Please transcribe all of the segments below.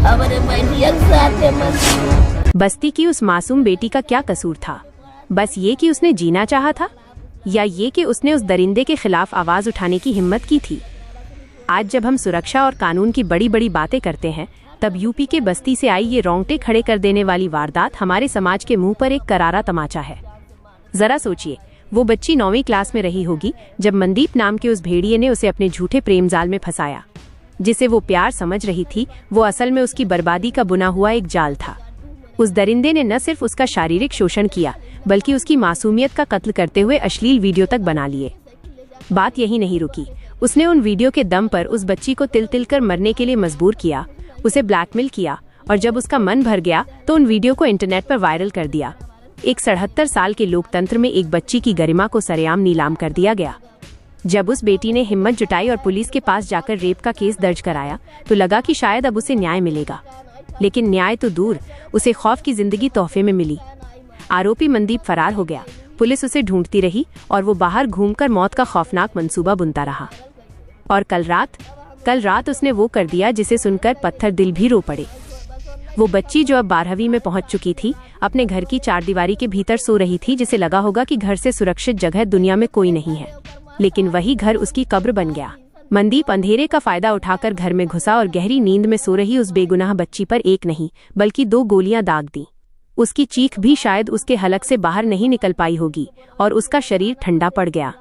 हमारे बेटिया के साथ बस्ती की उस मासूम बेटी का क्या कसूर था? बस ये कि उसने जीना चाहा था, या ये कि उसने उस दरिंदे के खिलाफ आवाज उठाने की हिम्मत की थी। आज जब हम सुरक्षा और कानून की बड़ी बड़ी बातें करते हैं, तब यूपी के बस्ती से आई ये रोंगटे खड़े कर देने वाली वारदात हमारे समाज के मुंह पर एक करारा तमाचा है। जरा सोचिए, वो बच्ची 9वीं क्लास में रही होगी जब मनदीप नाम के उस भेड़िए ने उसे अपने झूठे प्रेम जाल में फंसाया। जिसे वो प्यार समझ रही थी, वो असल में उसकी बर्बादी का बुना हुआ एक जाल था। उस दरिंदे ने न सिर्फ उसका शारीरिक शोषण किया, बल्कि उसकी मासूमियत का कत्ल करते हुए अश्लील वीडियो तक बना लिए। बात यही नहीं रुकी, उसने उन वीडियो के दम पर उस बच्ची को तिल तिल कर मरने के लिए मजबूर किया, उसे ब्लैकमेल किया, और जब उसका मन भर गया तो उन वीडियो को इंटरनेट पर वायरल कर दिया। एक 77 साल के लोकतंत्र में एक बच्ची की गरिमा को सरेआम नीलाम कर दिया गया। जब उस बेटी ने हिम्मत जुटाई और पुलिस के पास जाकर रेप का केस दर्ज कराया, तो लगा कि शायद अब उसे न्याय मिलेगा। लेकिन न्याय तो दूर, उसे खौफ की जिंदगी तोहफे में मिली। आरोपी मनदीप फरार हो गया। पुलिस उसे ढूंढती रही और वो बाहर घूमकर मौत का खौफनाक मंसूबा बुनता रहा। और कल रात उसने वो कर दिया जिसे सुनकर पत्थर दिल भी रो पड़े। वो बच्ची जो अब 12वीं में पहुंच चुकी थी, अपने घर की चारदीवारी के भीतर सो रही थी, जिसे लगा होगा कि घर से सुरक्षित जगह दुनिया में कोई नहीं है। लेकिन वही घर उसकी कब्र बन गया। मनदीप अंधेरे का फायदा उठाकर घर में घुसा और गहरी नींद में सो रही उस बेगुनाह बच्ची पर एक नहीं बल्कि 2 गोलियां दाग दी। उसकी चीख भी शायद उसके हलक से बाहर नहीं निकल पाई होगी और उसका शरीर ठंडा पड़ गया।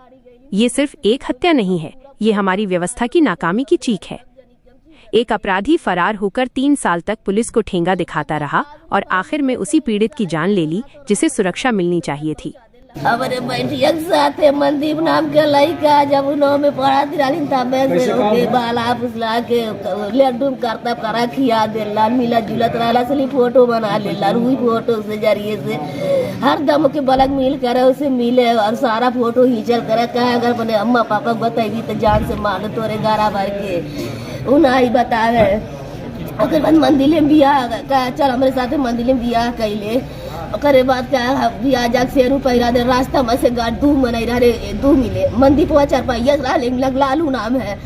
ये सिर्फ एक हत्या नहीं है, ये हमारी व्यवस्था की नाकामी की चीख है। एक अपराधी फरार होकर 3 साल तक पुलिस को ठेंगा दिखाता रहा और आखिर में उसी पीड़ित की जान ले ली जिसे सुरक्षा मिलनी चाहिए थी। हमारे बेटिया के साथ मनदीप नाम के लड़का जब 9 में पढ़ा थी तब के बाला फुसला के लेडूम करता करा खिया देला, मिला जुलत रहला से फोटो बना लेला, रूई फोटो से जरिए से हर दम के बलग मिल करे उसे मिले और सारा फोटो हिचल करे। कहे अगर अपने अम्मा पापा बताई तो जान से मार तोरे गारा भर के उन्हें बतावे। ओकर बाद मंदिर में बियाह कहा चल हमारे साथ मंदिर में बियाह कैले। ओकरे बाद क्या बियाह जाके शेरू पहिरा दे, रास्ता में से गाड़ 2 मनाई रहे 2 मिले। मंदीपवा 4 पहिया लालू नाम है।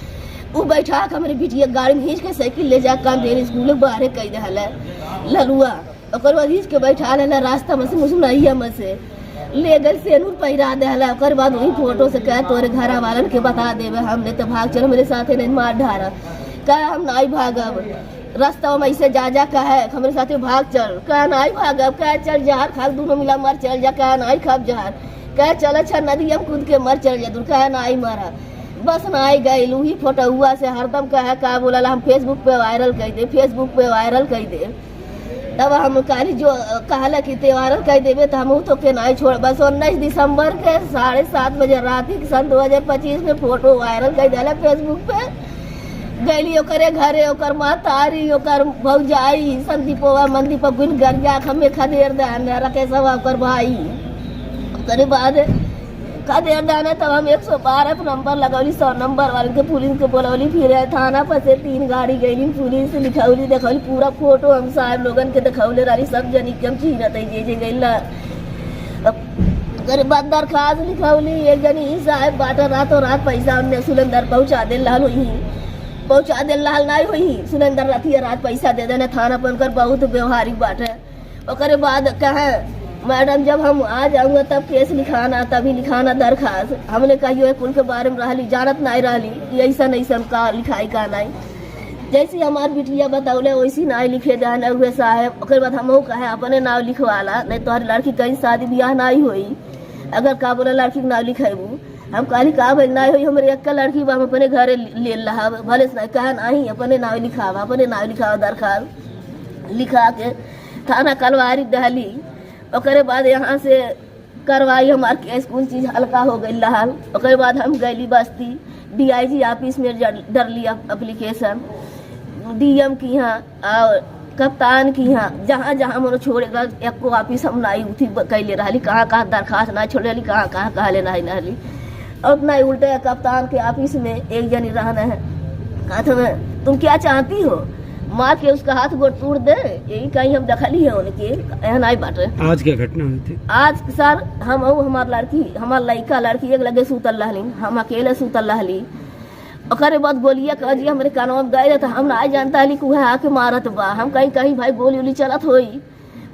वो बैठा हमारे बिटिया गाड़ी में खींच के साइकिल ले जा काम दे स्कूल बाहर कह दे ललुआ। ओकर बाद खींच के बैठा ले रास्ता में से मुसनैया में से ले गए सेनूर पहिरा दे। ओकर बाद वही फोटो से कह तोरे घर वालन के बता देवे, हमने तो भाग चलो मेरे साथ नहीं मार ढारा। कह हम नहीं भागब, रास्ता में ऐसे जा कहे हमारे साथ भाग चल। कह नहीं भागब, कह चल जहर खा दोनों मिला मर चल जा। कह नहीं खाब जहर, कह चल अच्छा नदी हम कूद के मर चल जा। कह नहीं मरा, बस नहीं गई लूही फोटो हुआ से हरदम कहे का बोला हम फेसबुक पे वायरल कर दे, फेसबुक पे वायरल कर दे। तब हम कहली जो कहला कि ते वायरल कर देवे तो हम तो के नहीं छोड़। बस 19 दिसंबर के 7:30 बजे रात ही सन 2025 में फोटो वायरल कर दिया फेसबुक पे। गैली ओकरे घरे ओकर मातारी ओकर भौजाई संदीपवा मंदीप गुन गरिया हमें खदेर दाने रखे सब ओकर भाई। ओकरे बाद खदेर दाने तब हम 112 नंबर लगौली, 100 नंबर वाले के पुलिस के बोलौली। फिर थाना पर से 3 गाड़ी गईली, पुलिस लिखौली देखौली पूरा फोटो हम साहब लोगन के देखौले रही सब जनी के हम चीनत जे गईला। ओकरे बाद दरखास्त लिखौली, एक जनी साहब बाटा रातों रात पैसा हमने सुलेंदर पहुँचा दे लाल पहुँचा दे लाल नहीं हुई सुरेंद्र रथिया रात पैसा दे देने थाना पर उनकर बहुत व्यवहारिक बात है। ओकरे बाद कहे मैडम जब हम आ जाऊंगा तब केस लिखाना, तभी लिखाना दरखास्त। हमने कहियो कुल के बारे में रहली जानत नहीं रहली ऐसा नहीं का लिखाई का नहीं। जैसी हमार बिटिया बतौले वैसी नहीं लिखे जाने हुए साहेब। ओकरे बाद हम कहे अपने नाम लिखवाला, नहीं तो लड़की कहीं शादी ब्याह नहीं हुई। अगर का बोला लड़की के नाम लिखेबू, हम कहली का भाई नहीं हुई हमारे एक लड़की हम अपने घरे ले रहा भले से नहीं कहा नहीं अपने नाव लिखावा, अपने नाव लिखावा। दरखास्त लिखा के थाना कलवारी दहली। ओकरे बाद यहाँ से करवाई हमारे केस कुछ चीज़ हल्का हो गई लहाल। ओकरे बाद हम गईली बस्ती DIG ऑफिस में डर लिया एप्लीकेशन, DM की यहाँ और कप्तान की यहाँ जहाँ जहाँ मन छोड़ेगा एक को ऑफिस हम नहीं उठी कैले रही, कहाँ दरखास्त नहीं छोड़ रही, कहाँ कहले नहीं। और नहीं उल्टे कप्तान के ऑफिस में एक जनी रहना है, कहा था तुम क्या चाहती हो, मार के उसका हाथ गोड़ तोड़ दे। यही कहीं हम दखली है उनके यहाँ नहीं बाटे। आज क्या घटना हुई थी? आज सर हम हमार लड़की हमार लड़का लड़की एक लगे सूतल रहली, हम अकेले सूतल रहली। ओकरे बाद गोलिया कह जी हमरे कानवा में गए तो हम ना जानता हली कि आके मारत बा। हम कहीं कहीं भाई गोली उली चलत होई,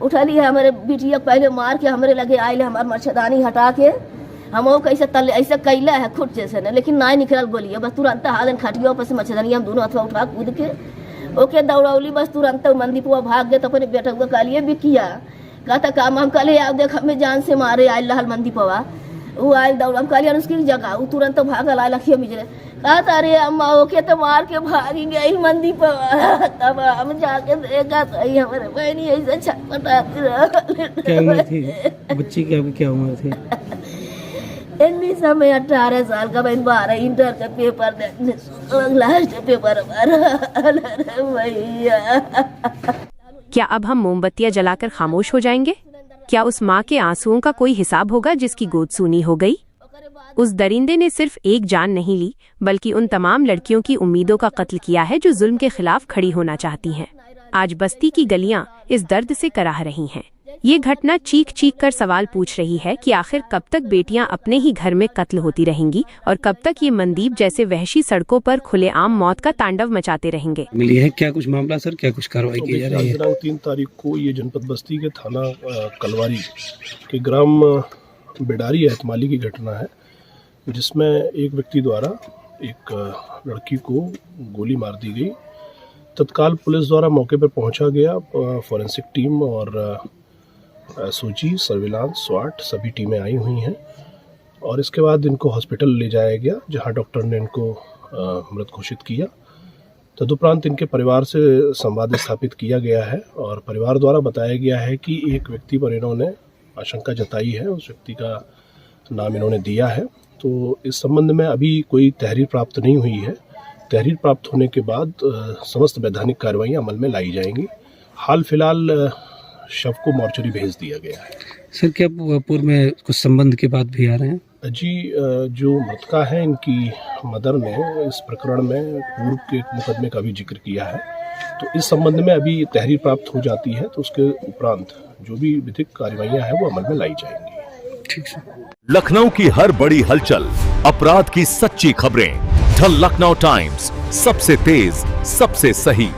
उठली है हमारे बिटिया पहले मार के हमरे लगे आये, हमार मच्छरदानी हटा के हम वो कैसे तले ऐसे कैला है खुद जैसे न, लेकिन ना निकल गोलिया। बस तुरंत हालन खटिया पर से मच्छरदानी हम दोनों हथवा उठा कूद के ओके दौड़ौली, बस तुरंत मंदीपुआ भाग गए। तो अपने बेटा हुआ कहलिए भी किया कहता काम हम कल आओ देख हमें जान से मारे आयल रहल मंदीपुआ। वो आयल दौड़ हम कहलिए उसकी जगह वो तुरंत भागल आयल लखिया मिजरे कहता अरे अम्मा ओके तो मार के भागी गई मंदीपुआ। तब हम जाके देखा सही हमारे बहनी ऐसे छटपटाती रहल। क्या उम्र थी बच्ची की, आपकी क्या उम्र थी? इन्हीं समय 18 साल का बहन 12 इंटर का पेपर देने लास्ट पेपर हमारा भैया। क्या अब हम मोमबत्तियां जलाकर खामोश हो जाएंगे? क्या उस माँ के आंसुओं का कोई हिसाब होगा जिसकी गोद सूनी हो गई? उस दरिंदे ने सिर्फ एक जान नहीं ली, बल्कि उन तमाम लड़कियों की उम्मीदों का कत्ल किया है जो जुल्म के खिलाफ खड़ी होना चाहती हैं। आज बस्ती की गलियां इस दर्द से कराह रही हैं। ये घटना चीख चीख कर सवाल पूछ रही है कि आखिर कब तक बेटियां अपने ही घर में कत्ल होती रहेंगी और कब तक ये मंदीप जैसे वहशी सड़कों पर खुलेआम मौत का तांडव मचाते रहेंगे। मिली है क्या कुछ मामला सर, क्या कुछ कार्रवाई की जा रही है? दिनांक 3 तारीख को ये जनपद बस्ती के थाना कलवारी के ग्राम बेडारी एहतमाली की घटना है, जिसमें एक व्यक्ति द्वारा एक लड़की को गोली मार दी गई। तत्काल पुलिस द्वारा मौके पर पहुंचा गया, फॉरेंसिक टीम और सूची सर्विलांस स्वाट सभी टीमें आई हुई हैं और इसके बाद इनको हॉस्पिटल ले जाया गया, जहां डॉक्टर ने इनको मृत घोषित किया। तदुपरांत इनके परिवार से संवाद स्थापित किया गया है और परिवार द्वारा बताया गया है कि एक व्यक्ति पर इन्होंने आशंका जताई है, उस व्यक्ति का नाम इन्होंने दिया है। तो इस संबंध में अभी कोई तहरीर प्राप्त नहीं हुई है। तहरीर प्राप्त होने के बाद समस्त वैधानिक कार्रवाई अमल में लाई जाएंगी। हाल फिलहाल शव को मोर्चरी भेज दिया गया है। सर क्या पूर्व में कुछ संबंध के बाद भी आ रहे हैं? जी, जो मृतका है इनकी मदर ने इस प्रकरण में पूर्व के मुकदमे का भी जिक्र किया है। तो इस संबंध में अभी तहरीर प्राप्त हो जाती है तो उसके उपरांत जो भी विधिक कार्रवाइयां हैं वो अमल में लाई जाएंगी। ठीक है। लखनऊ की हर बड़ी हलचल, अपराध की सच्ची खबरें, द लखनऊ टाइम्स, सबसे तेज सबसे सही।